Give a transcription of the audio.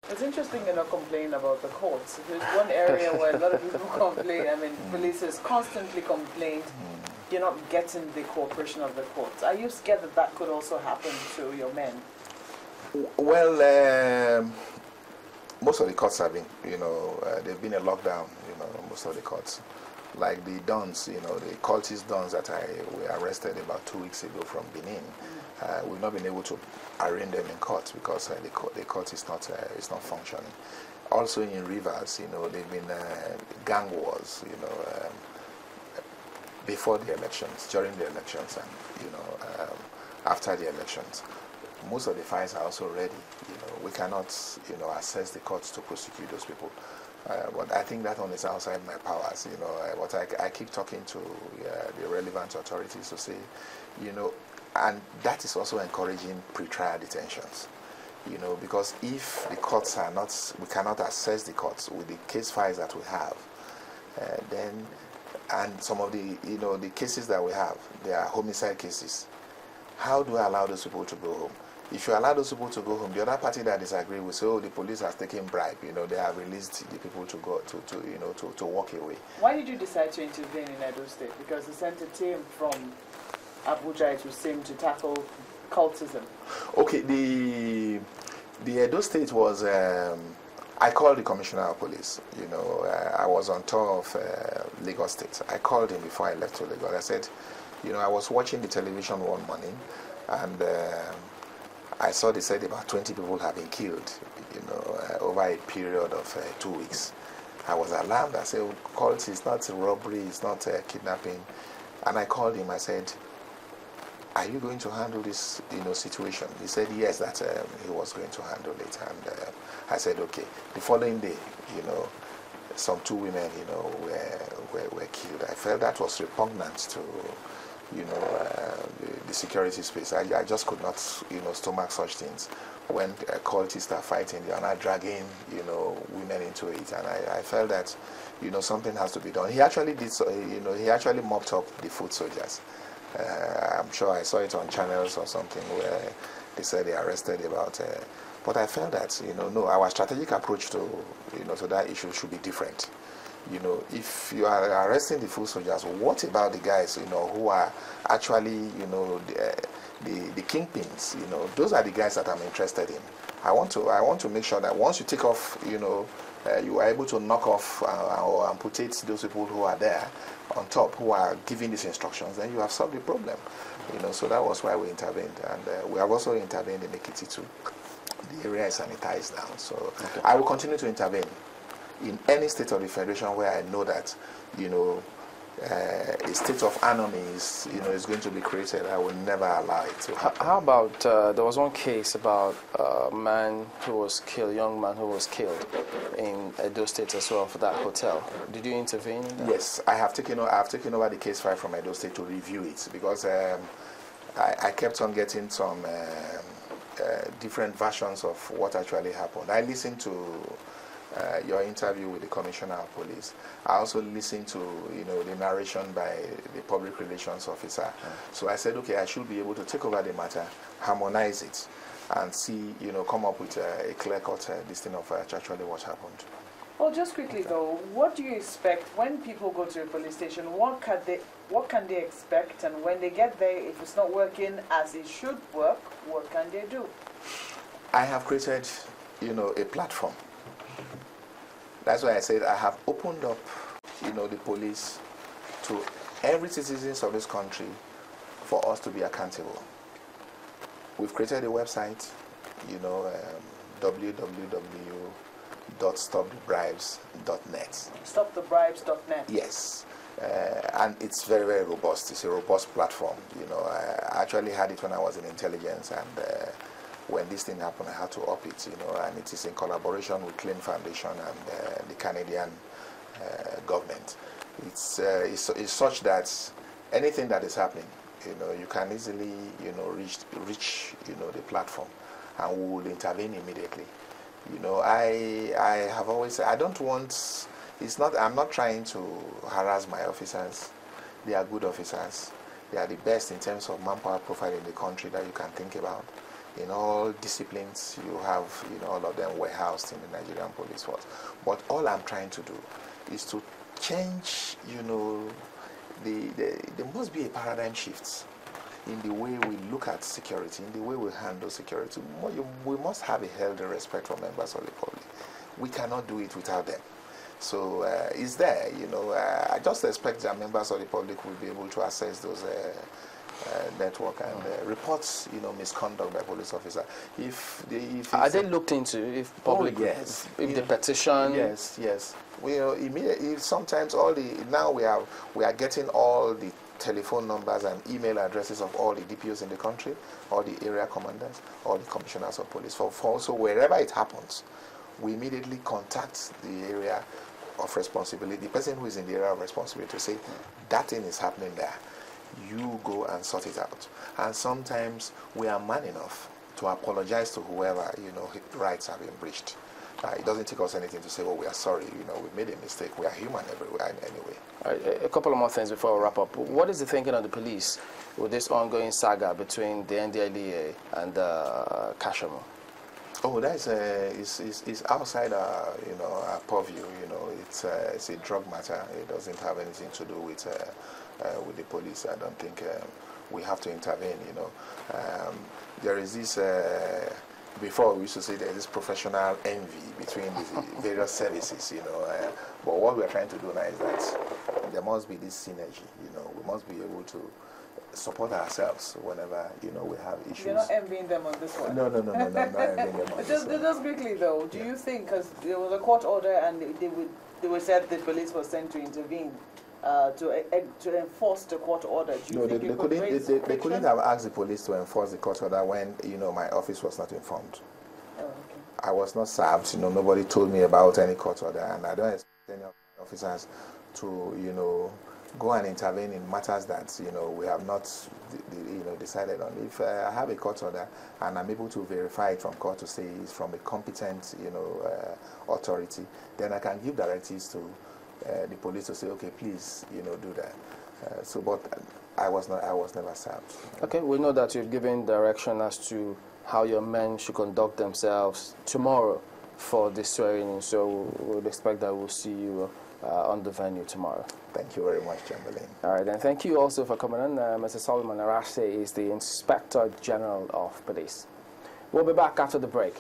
It's interesting you're not complaining about the courts. There's one area where a lot of people complain. I mean, police has constantly complained you're not getting the cooperation of the courts. Are you scared that that could also happen to your men? Well, most of the courts have been, they've been a lockdown, most of the courts. Like the Dons, the cultist Dons that were arrested about 2 weeks ago from Benin. We've not been able to arraign them in court because the court is not functioning. Also in Rivers, they've been gang wars, before the elections, during the elections, and after the elections. Most of the files are also ready. We cannot, assess the courts to prosecute those people. But I think that one is outside my powers. But I keep talking to the relevant authorities to say, and that is also encouraging pre-trial detentions. Because if the courts are not, we cannot assess the courts with the case files that we have, then, and some of the, the cases that we have, they are homicide cases. How do I allow those people to go home? If you allow those people to go home, the other party that disagree will say, oh, the police has taken bribe. They have released the people to go to walk away. Why did you decide to intervene in Edo State? Because the sent a team from Abuja, it would seem, to tackle cultism. Okay, the Edo State was. I called the Commissioner of Police. I was on tour of Lagos State. I called him before I left to Lagos. I said, I was watching the television one morning, and I saw they said about 20 people have been killed, over a period of 2 weeks. I was alarmed. I said, cult is not a robbery, it's not a kidnapping. And I called him. I said, are you going to handle this, situation? He said yes, that he was going to handle it. And I said, okay. The following day, some 2 women, were killed. I felt that was repugnant to, the security space. I just could not, stomach such things. When cultists are fighting, they are not dragging, women into it. And I felt that, something has to be done. He actually did so, he actually mopped up the foot soldiers. I'm sure I saw it on channels or something where they said they arrested about. But I felt that, no, our strategic approach to, to that issue should be different. If you are arresting the foot soldiers, what about the guys, who are actually, the kingpins? Those are the guys that I'm interested in. I want to make sure that once you take off, you are able to knock off or amputate those people who are there on top, who are giving these instructions, then you have solved the problem. So that was why we intervened, and we have also intervened in the PT3. The area is sanitized now, so okay. I will continue to intervene in any state of the federation where I know that, a state of anomy is going to be created. I will never allow it to happen. How about, there was one case about a man who was killed, a young man who was killed in Edo State as well for that hotel. Did you intervene in that? Yes, I have taken over the case file from Edo State to review it, because I kept on getting some different versions of what actually happened. I listened to your interview with the Commissioner of Police. I also listened to the narration by the public relations officer. So I said, okay, I should be able to take over the matter, harmonize it, and see, come up with a clear-cut listing of actually what happened. Well, just quickly though, what do you expect when people go to a police station? What can they expect, and when they get there, if it's not working as it should work, what can they do? I have created, a platform. That's why I said I have opened up, the police to every citizen of this country for us to be accountable. We've created a website, www.stopthebribes.net. Stopthebribes.net. Yes. And it's very, very robust. It's a robust platform. I actually had it when I was in intelligence, and when this thing happened, I had to up it, and it is in collaboration with Clean Foundation and the Canadian government. It's such that anything that is happening, you can easily, reach, the platform, and we will intervene immediately. I have always said, I don't want, I'm not trying to harass my officers. They are good officers. They are the best in terms of manpower profile in the country that you can think about. in all disciplines. You have, all of them were housed in the Nigerian police force. But all I'm trying to do is to change, there must be a paradigm shift in the way we look at security, in the way we handle security. We must have a healthy respect for members of the public. We cannot do it without them. So it's there, I just expect that members of the public will be able to access those network and reports, misconduct by police officer. Are they looked into? If public, yes, if the petition, yes. We immediately sometimes now we are getting all the telephone numbers and email addresses of all the DPOs in the country, all the area commanders, all the commissioners of police. So wherever it happens, we immediately contact the area of responsibility, the person who is in the area of responsibility, to say that thing is happening there. You go and sort it out. And sometimes we are man enough to apologize to whoever, rights have been breached. It doesn't take us anything to say, oh, we are sorry, we made a mistake. We are human everywhere anyway. A couple of more things before we wrap up. What is the thinking of the police with this ongoing saga between the NDLEA and Kashamo? Oh, that is outside our, our purview. It's a drug matter. It doesn't have anything to do with the police. I don't think we have to intervene. There is this. Before we used to say there is this professional envy between the various services. But what we are trying to do now is that there must be this synergy. We must be able to support ourselves whenever we have issues. You're not envying them on this one. No, not envying them on this one. Just quickly though, do you think, because there was a court order and they were said the police was sent to intervene to enforce the court order? Do you think they couldn't have asked the police to enforce the court order when my office was not informed. Oh, okay. I was not served. Nobody told me about any court order, and I don't expect any of the officers to go and intervene in matters that we have not decided on. If I have a court order and I'm able to verify it from court to say it's from a competent authority, then I can give directives to the police to say, okay, please do that. But I was never served. Okay, we know that you've given direction as to how your men should conduct themselves tomorrow for this swearing, so we'll expect that we'll see you on the venue tomorrow. Thank you very much, Chamberlain. All right, and thank you also for coming on. Mr. Solomon Arase is the Inspector General of Police. We'll be back after the break.